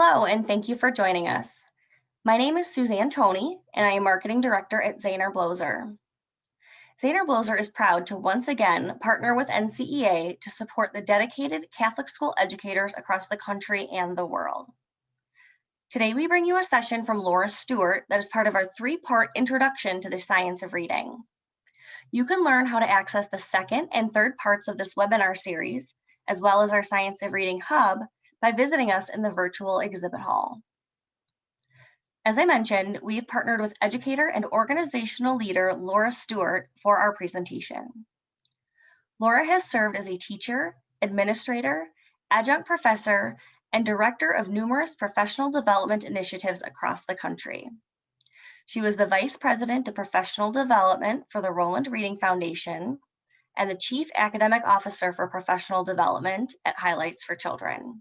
Hello, and thank you for joining us. My name is Suzanne Toney, and I am Marketing Director at Zaner Blozer. Zaner Blozer is proud to once again partner with NCEA to support the dedicated Catholic school educators across the country and the world. Today, we bring you a session from Laura Stewart that is part of our three-part introduction to the science of reading. You can learn how to access the second and third parts of this webinar series, as well as our Science of Reading Hub, by visiting us in the virtual exhibit hall. As I mentioned, we've partnered with educator and organizational leader Laura Stewart for our presentation. Laura has served as a teacher, administrator, adjunct professor, and director of numerous professional development initiatives across the country. She was the Vice President of Professional Development for the Roland Reading Foundation and the Chief Academic Officer for Professional Development at Highlights for Children.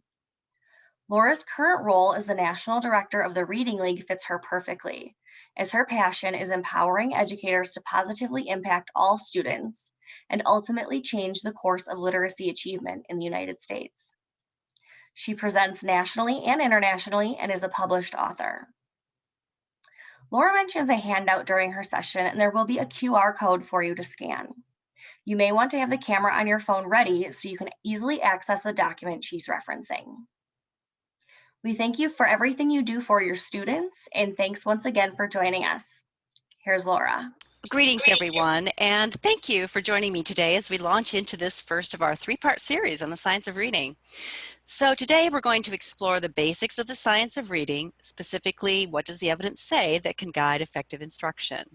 Laura's current role as the National Director of the Reading League fits her perfectly, as her passion is empowering educators to positively impact all students and ultimately change the course of literacy achievement in the United States. She presents nationally and internationally and is a published author. Laura mentions a handout during her session, and there will be a QR code for you to scan. You may want to have the camera on your phone ready so you can easily access the document she's referencing. We thank you for everything you do for your students, and thanks once again for joining us. Here's Laura. Greetings, everyone, and thank you for joining me today as we launch into this first of our three-part series on the science of reading. So today we're going to explore the basics of the science of reading, specifically what does the evidence say that can guide effective instruction.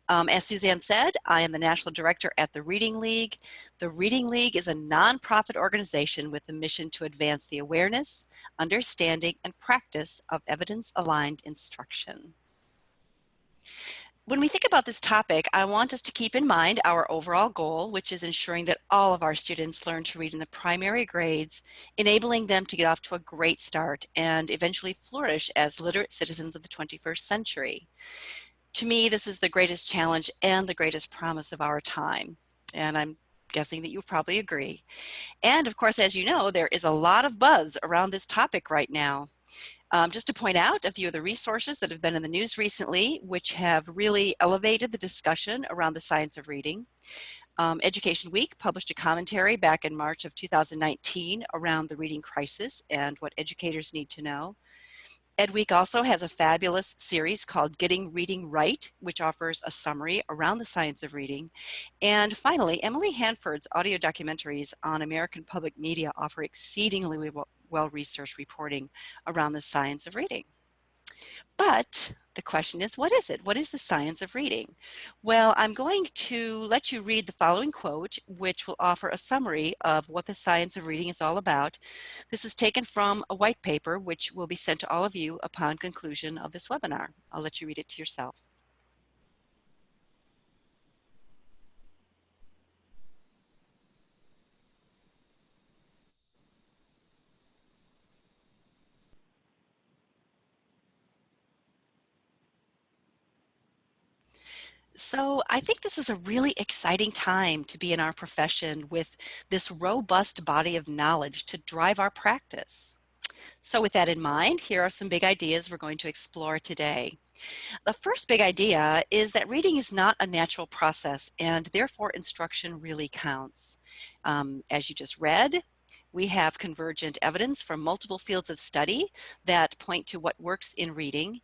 As Suzanne said, I am the National Director at the Reading League. The Reading League is a nonprofit organization with the mission to advance the awareness, understanding, and practice of evidence-aligned instruction. When we think about this topic, I want us to keep in mind our overall goal, which is ensuring that all of our students learn to read in the primary grades, enabling them to get off to a great start and eventually flourish as literate citizens of the 21st century. To me, this is the greatest challenge and the greatest promise of our time, and I'm guessing that you probably agree. And of course, as you know, there is a lot of buzz around this topic right now. Just to point out a few of the resources that have been in the news recently, which have really elevated the discussion around the science of reading. Education Week published a commentary back in March of 2019 around the reading crisis and what educators need to know. Ed Week also has a fabulous series called Getting Reading Right, which offers a summary around the science of reading. And finally, Emily Hanford's audio documentaries on American public media offer exceedingly well-researched reporting around the science of reading. But the question is, what is it? What is the science of reading? Well, I'm going to let you read the following quote, which will offer a summary of what the science of reading is all about. This is taken from a white paper, which will be sent to all of you upon conclusion of this webinar. I'll let you read it to yourself. So I think this is a really exciting time to be in our profession with this robust body of knowledge to drive our practice. So with that in mind, here are some big ideas we're going to explore today. The first big idea is that reading is not a natural process, and therefore instruction really counts. As you just read, we have convergent evidence from multiple fields of study that point to what works in reading.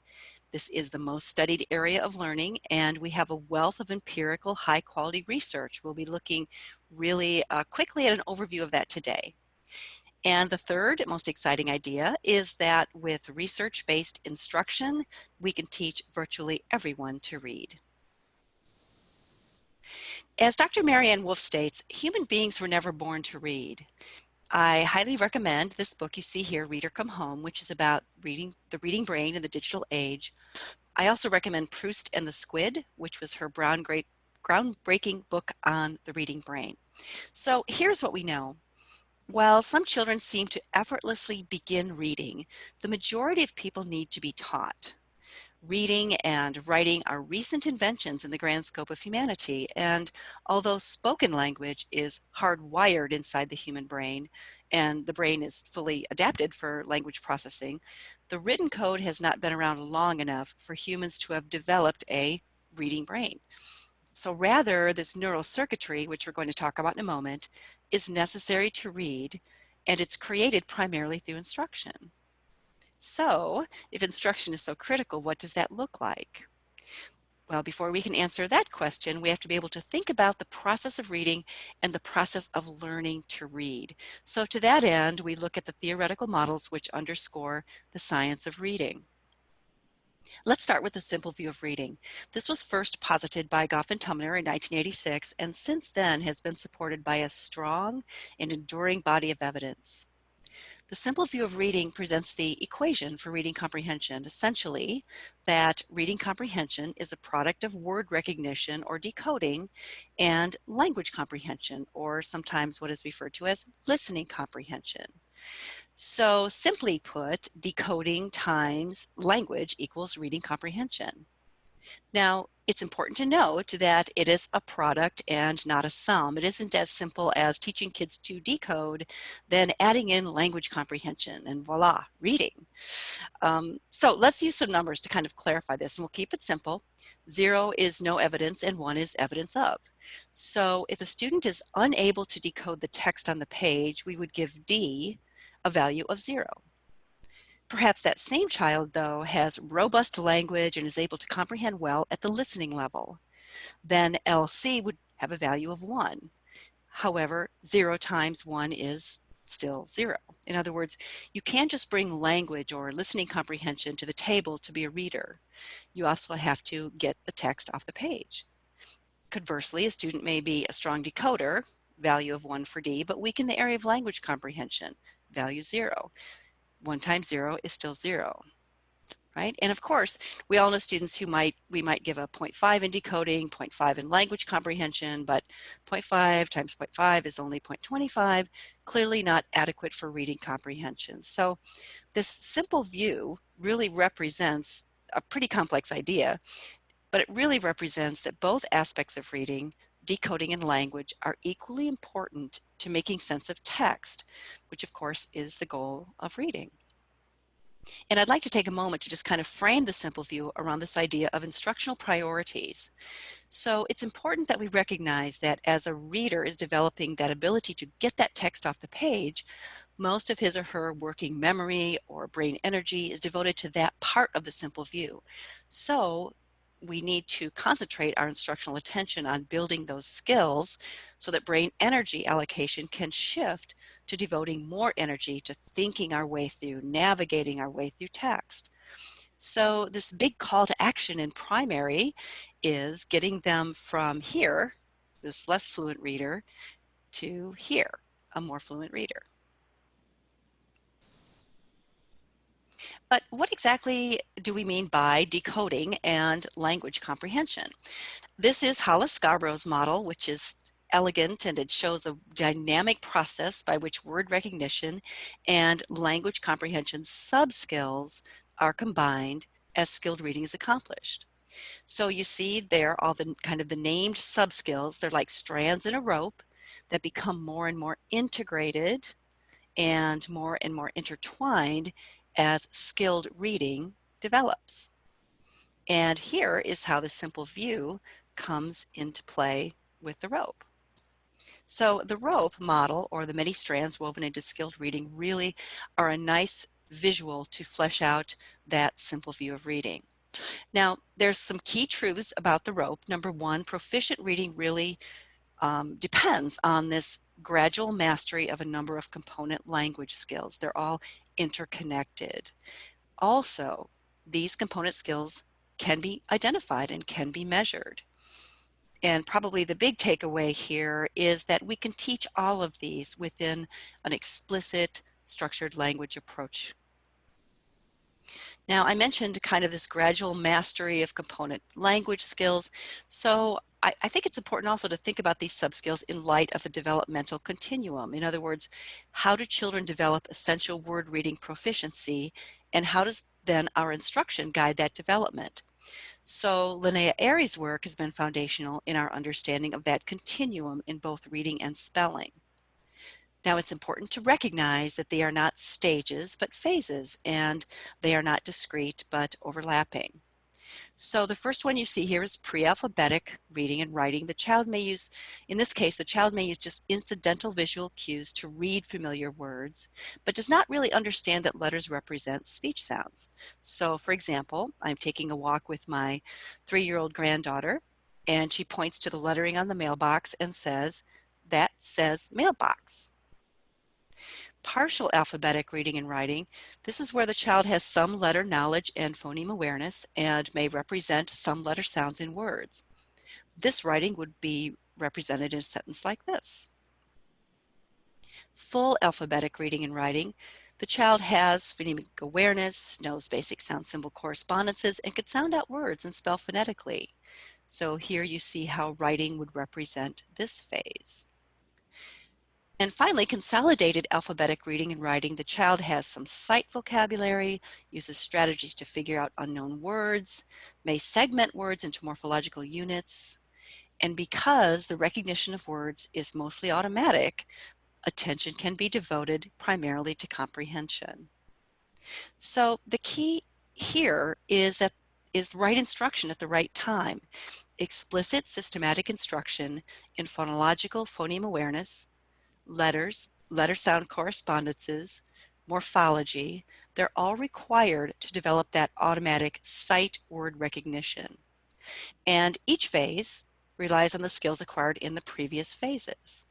This is the most studied area of learning, and we have a wealth of empirical, high-quality research. We'll be looking really quickly at an overview of that today. And the third most exciting idea is that with research-based instruction, we can teach virtually everyone to read. As Dr. Marianne Wolf states, human beings were never born to read. I highly recommend this book you see here, Read or Come Home, which is about reading, the reading brain in the digital age. I also recommend Proust and the Squid, which was her groundbreaking book on the reading brain. So here's what we know. While some children seem to effortlessly begin reading, the majority of people need to be taught. Reading and writing are recent inventions in the grand scope of humanity, and although spoken language is hardwired inside the human brain, and the brain is fully adapted for language processing, the written code has not been around long enough for humans to have developed a reading brain. So rather, this neural circuitry, which we're going to talk about in a moment, is necessary to read, and it's created primarily through instruction. So, if instruction is so critical, what does that look like? Well, before we can answer that question, we have to be able to think about the process of reading and the process of learning to read. So to that end, we look at the theoretical models which underscore the science of reading. Let's start with the simple view of reading. This was first posited by Goff and Tumner in 1986, and since then has been supported by a strong and enduring body of evidence. The simple view of reading presents the equation for reading comprehension, essentially that reading comprehension is a product of word recognition or decoding and language comprehension, or sometimes what is referred to as listening comprehension. So simply put, decoding times language equals reading comprehension. Now, it's important to note that it is a product and not a sum. It isn't as simple as teaching kids to decode, then adding in language comprehension, and voila, reading. So let's use some numbers to kind of clarify this, and we'll keep it simple. 0 is no evidence, and 1 is evidence of. So if a student is unable to decode the text on the page, we would give D a value of 0. Perhaps that same child, though, has robust language and is able to comprehend well at the listening level. Then LC would have a value of 1. However, 0 times 1 is still 0. In other words, you can't just bring language or listening comprehension to the table to be a reader. You also have to get the text off the page. Conversely, a student may be a strong decoder, value of 1 for D, but weak in the area of language comprehension, value 0. 1 times 0 is still 0, right? And of course, we all know students who we might give a 0.5 in decoding, 0.5 in language comprehension, but 0.5 times 0.5 is only 0.25, clearly not adequate for reading comprehension. So this simple view really represents a pretty complex idea, but it really represents that both aspects of reading, decoding and language, are equally important to making sense of text, which of course is the goal of reading. And I'd like to take a moment to just kind of frame the simple view around this idea of instructional priorities. So it's important that we recognize that as a reader is developing that ability to get that text off the page, most of his or her working memory or brain energy is devoted to that part of the simple view. So we need to concentrate our instructional attention on building those skills so that brain energy allocation can shift to devoting more energy to thinking our way through, navigating our way through text. So this big call to action in primary is getting them from here, this less fluent reader, to here, a more fluent reader. But what exactly do we mean by decoding and language comprehension? This is Hollis Scarborough's model, which is elegant, and it shows a dynamic process by which word recognition and language comprehension subskills are combined as skilled reading is accomplished. So you see there all the kind of the named subskills. They're like strands in a rope that become more and more integrated and more intertwined as skilled reading develops. And here is how the simple view comes into play with the rope. So the rope model, or the many strands woven into skilled reading, really are a nice visual to flesh out that simple view of reading. Now, there's some key truths about the rope. Number one, proficient reading really depends on this gradual mastery of a number of component language skills. They're all interconnected. Also, these component skills can be identified and can be measured. And probably the big takeaway here is that we can teach all of these within an explicit structured language approach. Now, I mentioned kind of this gradual mastery of component language skills. So I think it's important also to think about these subskills in light of a developmental continuum. In other words, how do children develop essential word reading proficiency, and how does then our instruction guide that development. So Linnea Airy's work has been foundational in our understanding of that continuum in both reading and spelling. Now, it's important to recognize that they are not stages, but phases, and they are not discrete, but overlapping. So the first one you see here is pre-alphabetic reading and writing. The child may use, in this case, the child may use just incidental visual cues to read familiar words, but does not really understand that letters represent speech sounds. So for example, I'm taking a walk with my 3-year-old granddaughter, and she points to the lettering on the mailbox and says, "That says mailbox." Partial alphabetic reading and writing. This is where the child has some letter knowledge and phoneme awareness and may represent some letter sounds in words. This writing would be represented in a sentence like this. Full alphabetic reading and writing. The child has phonemic awareness, knows basic sound symbol correspondences, and could sound out words and spell phonetically. So here you see how writing would represent this phase. And finally, consolidated alphabetic reading and writing. The child has some sight vocabulary, uses strategies to figure out unknown words, may segment words into morphological units, and because the recognition of words is mostly automatic, attention can be devoted primarily to comprehension. So the key here is right instruction at the right time. Explicit systematic instruction in phonological phoneme awareness, letters, letter sound correspondences, morphology, they're all required to develop that automatic sight word recognition. And each phase relies on the skills acquired in the previous phases.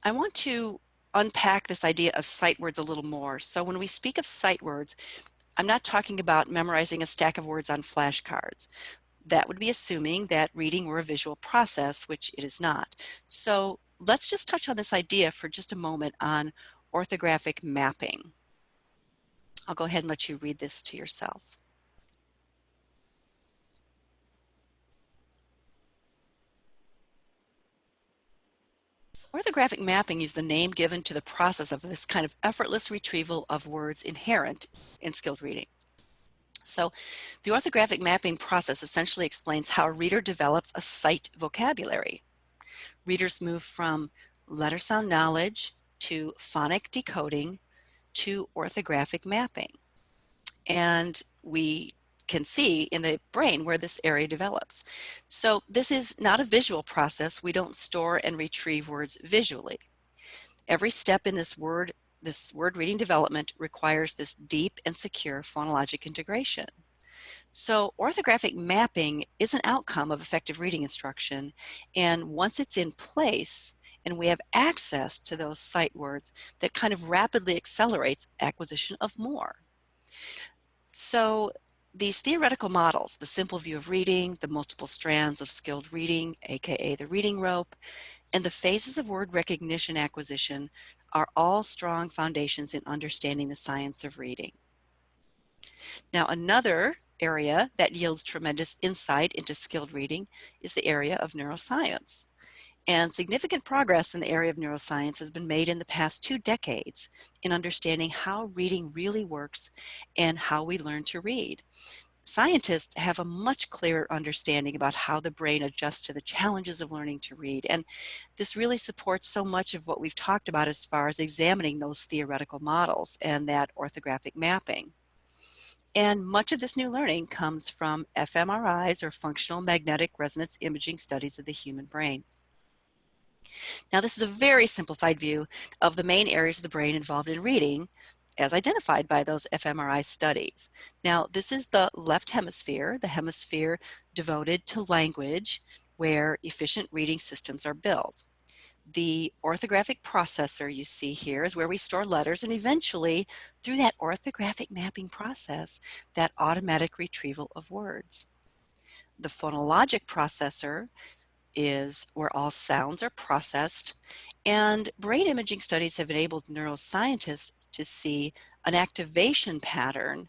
I want to unpack this idea of sight words a little more. So when we speak of sight words, I'm not talking about memorizing a stack of words on flashcards. That would be assuming that reading were a visual process, which it is not. So let's just touch on this idea for just a moment on orthographic mapping. I'll go ahead and let you read this to yourself. Orthographic mapping is the name given to the process of this kind of effortless retrieval of words inherent in skilled reading. So the orthographic mapping process essentially explains how a reader develops a sight vocabulary. Readers move from letter sound knowledge to phonic decoding to orthographic mapping. And we can see in the brain where this area develops. So this is not a visual process. We don't store and retrieve words visually. Every step in this word reading development requires this deep and secure phonologic integration. So orthographic mapping is an outcome of effective reading instruction, and once it's in place and we have access to those sight words, that kind of rapidly accelerates acquisition of more. So these theoretical models, the simple view of reading, the multiple strands of skilled reading, aka the reading rope, and the phases of word recognition acquisition are all strong foundations in understanding the science of reading. Now, another area that yields tremendous insight into skilled reading is the area of neuroscience. And significant progress in the area of neuroscience has been made in the past 2 decades in understanding how reading really works and how we learn to read. Scientists have a much clearer understanding about how the brain adjusts to the challenges of learning to read. And this really supports so much of what we've talked about as far as examining those theoretical models and that orthographic mapping. And much of this new learning comes from fMRIs, or functional magnetic resonance imaging studies of the human brain. Now, this is a very simplified view of the main areas of the brain involved in reading, as identified by those fMRI studies. Now, this is the left hemisphere, the hemisphere devoted to language, where efficient reading systems are built. The orthographic processor you see here is where we store letters, and eventually, through that orthographic mapping process, that automatic retrieval of words. The phonologic processor is where all sounds are processed, and brain imaging studies have enabled neuroscientists to see an activation pattern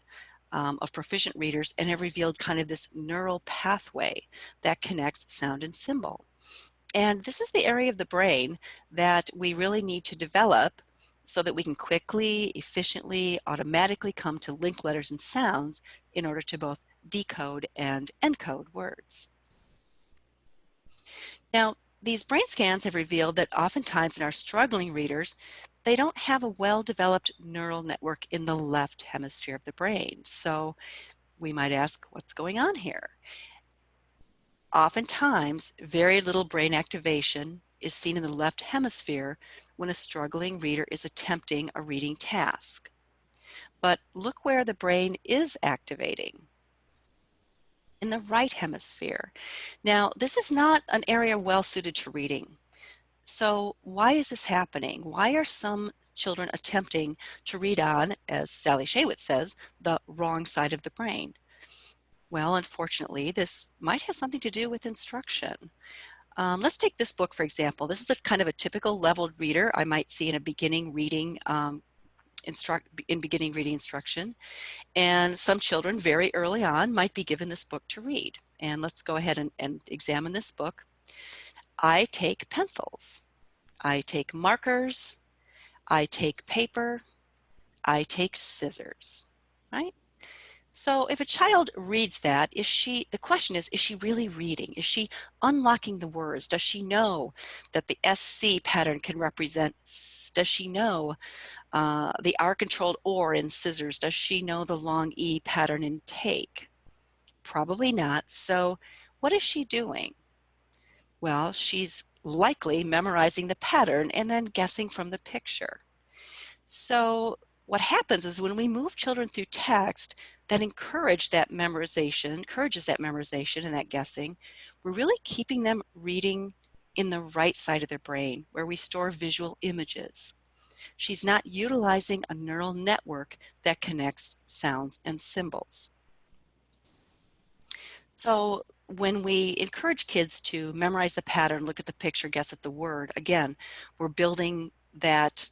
of proficient readers, and have revealed kind of this neural pathway that connects sound and symbol. And this is the area of the brain that we really need to develop so that we can quickly, efficiently, automatically come to linked letters and sounds in order to both decode and encode words. Now, these brain scans have revealed that oftentimes in our struggling readers, they don't have a well-developed neural network in the left hemisphere of the brain. So we might ask, what's going on here? Oftentimes, very little brain activation is seen in the left hemisphere when a struggling reader is attempting a reading task. But look where the brain is activating, in the right hemisphere. Now, this is not an area well suited to reading. So why is this happening? Why are some children attempting to read on, as Sally Shaywitz says, the wrong side of the brain? Well, unfortunately, this might have something to do with instruction. Let's take this book, for example. This is a kind of a typical leveled reader I might see in a beginning reading beginning reading instruction. And some children very early on might be given this book to read. And let's go ahead and examine this book. I take pencils. I take markers. I take paper. I take scissors, right? So if a child reads that, the question is she really reading? Is she unlocking the words? Does she know that the SC pattern can represent, does she know the R-controlled OR in scissors? Does she know the long E pattern in take? Probably not. So what is she doing? Well, she's likely memorizing the pattern and then guessing from the picture. So what happens is when we move children through text that encourages that memorization and that guessing, we're really keeping them reading in the right side of their brain where we store visual images. She's not utilizing a neural network that connects sounds and symbols. So when we encourage kids to memorize the pattern, look at the picture, guess at the word, again, we're building that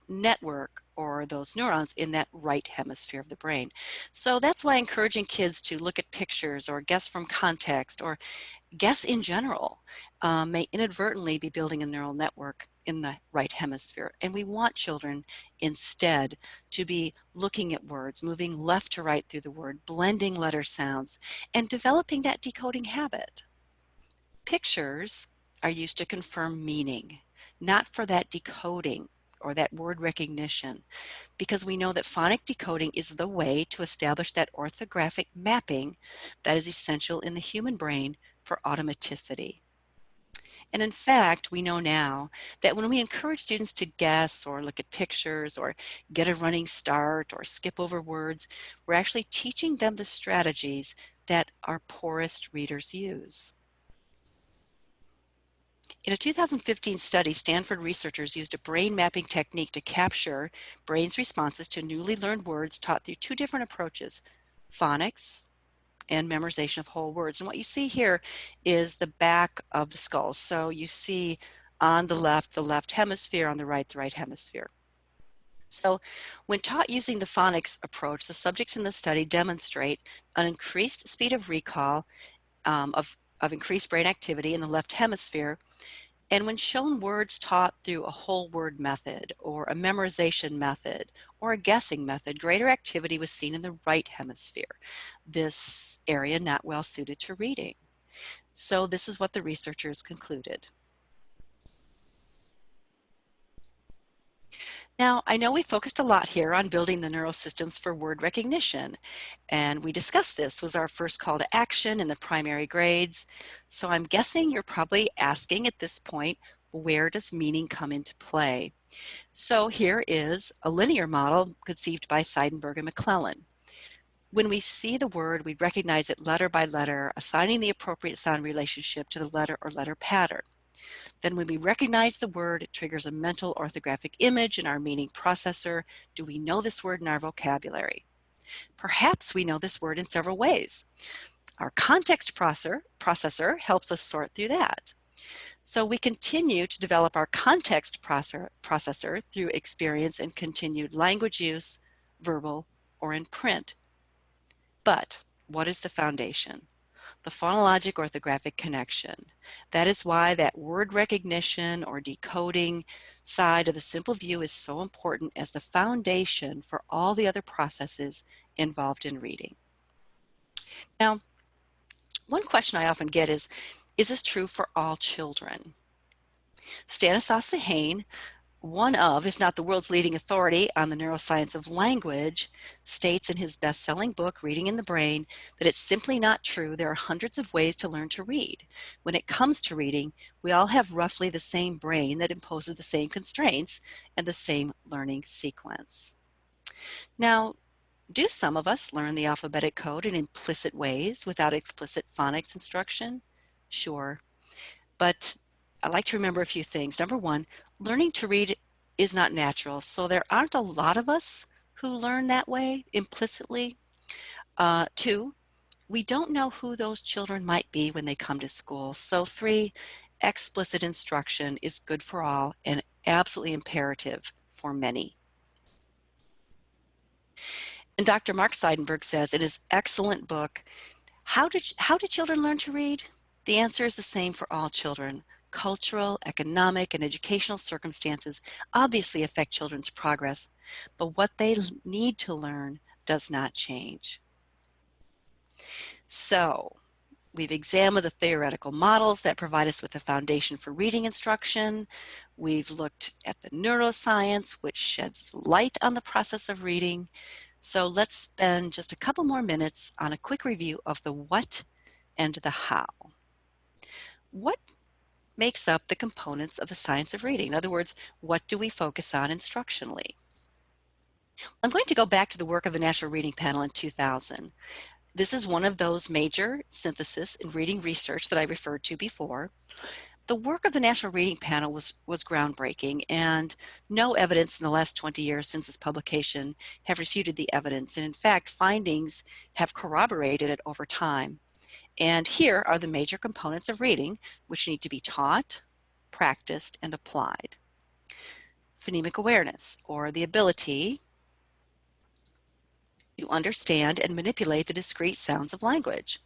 network or those neurons in that right hemisphere of the brain. So that's why encouraging kids to look at pictures or guess from context or guess in general may inadvertently be building a neural network in the right hemisphere. And we want children instead to be looking at words, moving left to right through the word, blending letter sounds, and developing that decoding habit. Pictures are used to confirm meaning, not for that decoding or that word recognition, because we know that phonic decoding is the way to establish that orthographic mapping that is essential in the human brain for automaticity. And in fact, we know now that when we encourage students to guess or look at pictures or get a running start or skip over words, we're actually teaching them the strategies that our poorest readers use. In a 2015 study, Stanford researchers used a brain mapping technique to capture brain's responses to newly learned words taught through two different approaches, phonics and memorization of whole words. And what you see here is the back of the skull. So you see on the left hemisphere, on the right hemisphere. So when taught using the phonics approach, the subjects in the study demonstrate an increased speed of recall of increased brain activity in the left hemisphere. And when shown words taught through a whole word method or a memorization method or a guessing method, greater activity was seen in the right hemisphere, this area not well suited to reading. So this is what the researchers concluded. Now, I know we focused a lot here on building the neural systems for word recognition, and we discussed this was our first call to action in the primary grades. So I'm guessing you're probably asking at this point, where does meaning come into play? So here is a linear model conceived by Seidenberg and McClellan. When we see the word, we recognize it letter by letter, assigning the appropriate sound relationship to the letter or letter pattern. Then when we recognize the word, it triggers a mental orthographic image in our meaning processor. Do we know this word in our vocabulary? Perhaps we know this word in several ways. Our context processor helps us sort through that. So we continue to develop our context processor through experience and continued language use, verbal or in print. But what is the foundation? the phonologic orthographic connection. That is why that word recognition or decoding side of the simple view is so important as the foundation for all the other processes involved in reading. Now, one question I often get is this true for all children? Stanislaw Sahane, one of, if not the world's leading authority on the neuroscience of language, states in his best-selling book, Reading in the Brain, that it's simply not true. There are hundreds of ways to learn to read. When it comes to reading, we all have roughly the same brain that imposes the same constraints and the same learning sequence. Now, do some of us learn the alphabetic code in implicit ways without explicit phonics instruction? Sure. But I like to remember a few things. Number one, learning to read is not natural, so there aren't a lot of us who learn that way implicitly. Two, we don't know who those children might be when they come to school. So three, explicit instruction is good for all and absolutely imperative for many. And Dr. Mark Seidenberg says in his excellent book, How do children learn to read? The answer is the same for all children. Cultural, economic, and educational circumstances obviously affect children's progress, but what they need to learn does not change. So, we've examined the theoretical models that provide us with a foundation for reading instruction. We've looked at the neuroscience, which sheds light on the process of reading. So let's spend just a couple more minutes on a quick review of the what and the how. What makes up the components of the science of reading? In other words, what do we focus on instructionally? I'm going to go back to the work of the National Reading Panel in 2000. This is one of those major synthesis in reading research that I referred to before. The work of the National Reading Panel was groundbreaking, and no evidence in the last 20 years since its publication have refuted the evidence. And in fact, findings have corroborated it over time. And here are the major components of reading, which need to be taught, practiced, and applied. Phonemic awareness, or the ability to understand and manipulate the discrete sounds of language.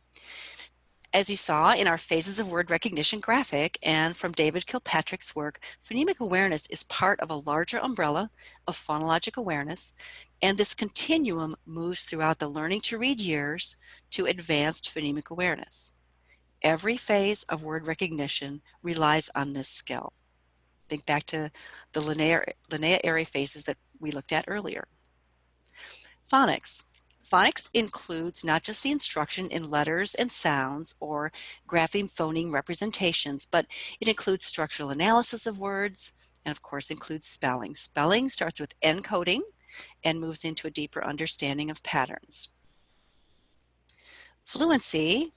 As you saw in our Phases of Word Recognition graphic and from David Kilpatrick's work, phonemic awareness is part of a larger umbrella of phonologic awareness, and this continuum moves throughout the learning to read years to advanced phonemic awareness. Every phase of word recognition relies on this skill. Think back to the linear phases that we looked at earlier. Phonics. Phonics includes not just the instruction in letters and sounds or grapheme phoneme representations, but it includes structural analysis of words and, of course, includes spelling. Spelling starts with encoding and moves into a deeper understanding of patterns. Fluency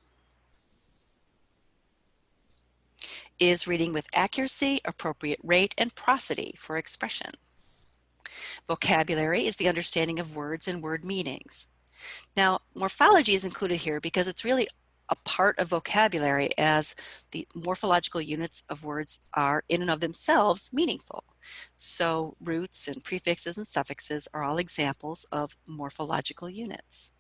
is reading with accuracy, appropriate rate, and prosody for expression. Vocabulary is the understanding of words and word meanings. Now, morphology is included here because it's really a part of vocabulary, as the morphological units of words are in and of themselves meaningful. So roots and prefixes and suffixes are all examples of morphological units.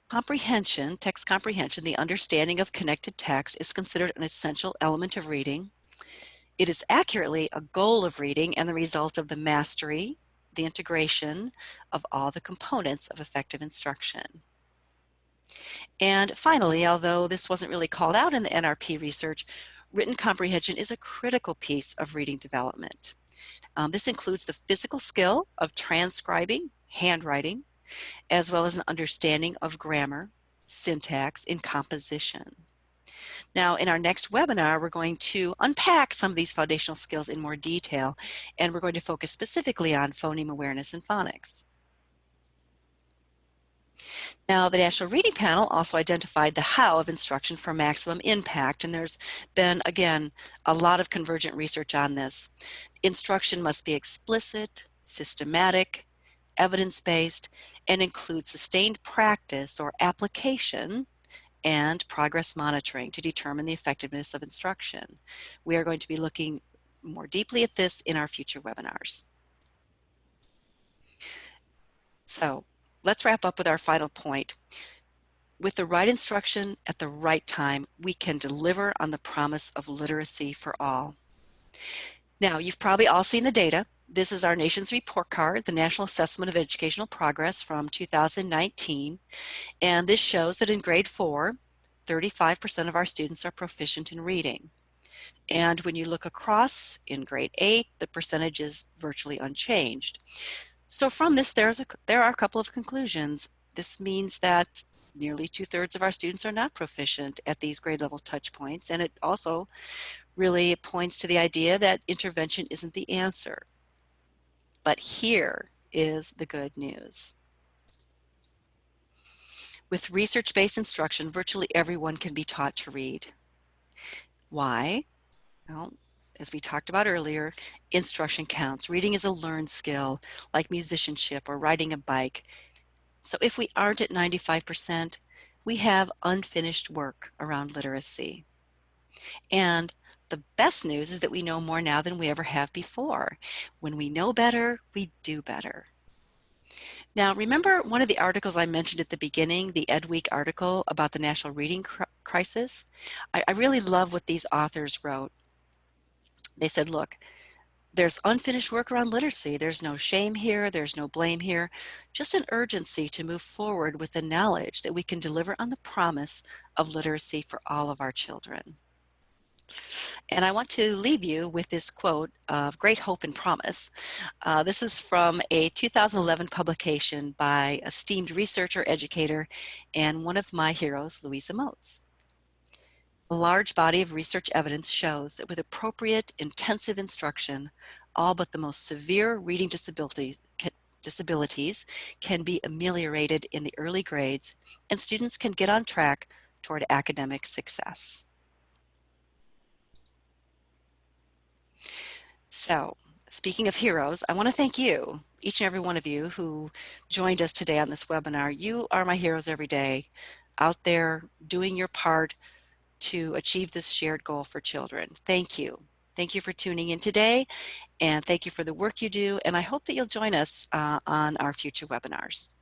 Comprehension, text comprehension, the understanding of connected text, is considered an essential element of reading. It is accurately a goal of reading and the result of the mastery, the integration of all the components of effective instruction. And finally, although this wasn't really called out in the NRP research, written comprehension is a critical piece of reading development. This includes the physical skill of transcribing, handwriting, as well as an understanding of grammar, syntax, and composition. Now, in our next webinar, we're going to unpack some of these foundational skills in more detail, and we're going to focus specifically on phoneme awareness and phonics. Now, the National Reading Panel also identified the how of instruction for maximum impact, and there's been, again, a lot of convergent research on this. Instruction must be explicit, systematic, evidence-based, and include sustained practice or application and progress monitoring to determine the effectiveness of instruction. We are going to be looking more deeply at this in our future webinars. So let's wrap up with our final point. With the right instruction at the right time, we can deliver on the promise of literacy for all. Now, you've probably all seen the data. This is our nation's report card, the National Assessment of Educational Progress from 2019. And this shows that in grade 4, 35% of our students are proficient in reading. And when you look across in grade 8, the percentage is virtually unchanged. So from this, there are a couple of conclusions. This means that nearly 2/3 of our students are not proficient at these grade level touch points. And it also really points to the idea that intervention isn't the answer. But here is the good news. With research-based instruction, virtually everyone can be taught to read. Why? Well, as we talked about earlier, instruction counts. Reading is a learned skill, like musicianship or riding a bike. So if we aren't at 95%, we have unfinished work around literacy. And the best news is that we know more now than we ever have before. When we know better, we do better. Now, remember one of the articles I mentioned at the beginning, the Ed Week article about the national reading crisis? I really love what these authors wrote. They said, look, there's unfinished work around literacy. There's no shame here. There's no blame here. Just an urgency to move forward with the knowledge that we can deliver on the promise of literacy for all of our children. And I want to leave you with this quote of great hope and promise. This is from a 2011 publication by esteemed researcher, educator, and one of my heroes, Louisa Moats. A large body of research evidence shows that with appropriate intensive instruction, all but the most severe reading disabilities can be ameliorated in the early grades, and students can get on track toward academic success. So, speaking of heroes, I want to thank you, each and every one of you who joined us today on this webinar. You are my heroes every day, out there doing your part to achieve this shared goal for children. Thank you. Thank you for tuning in today, and thank you for the work you do, and I hope that you'll join us on our future webinars.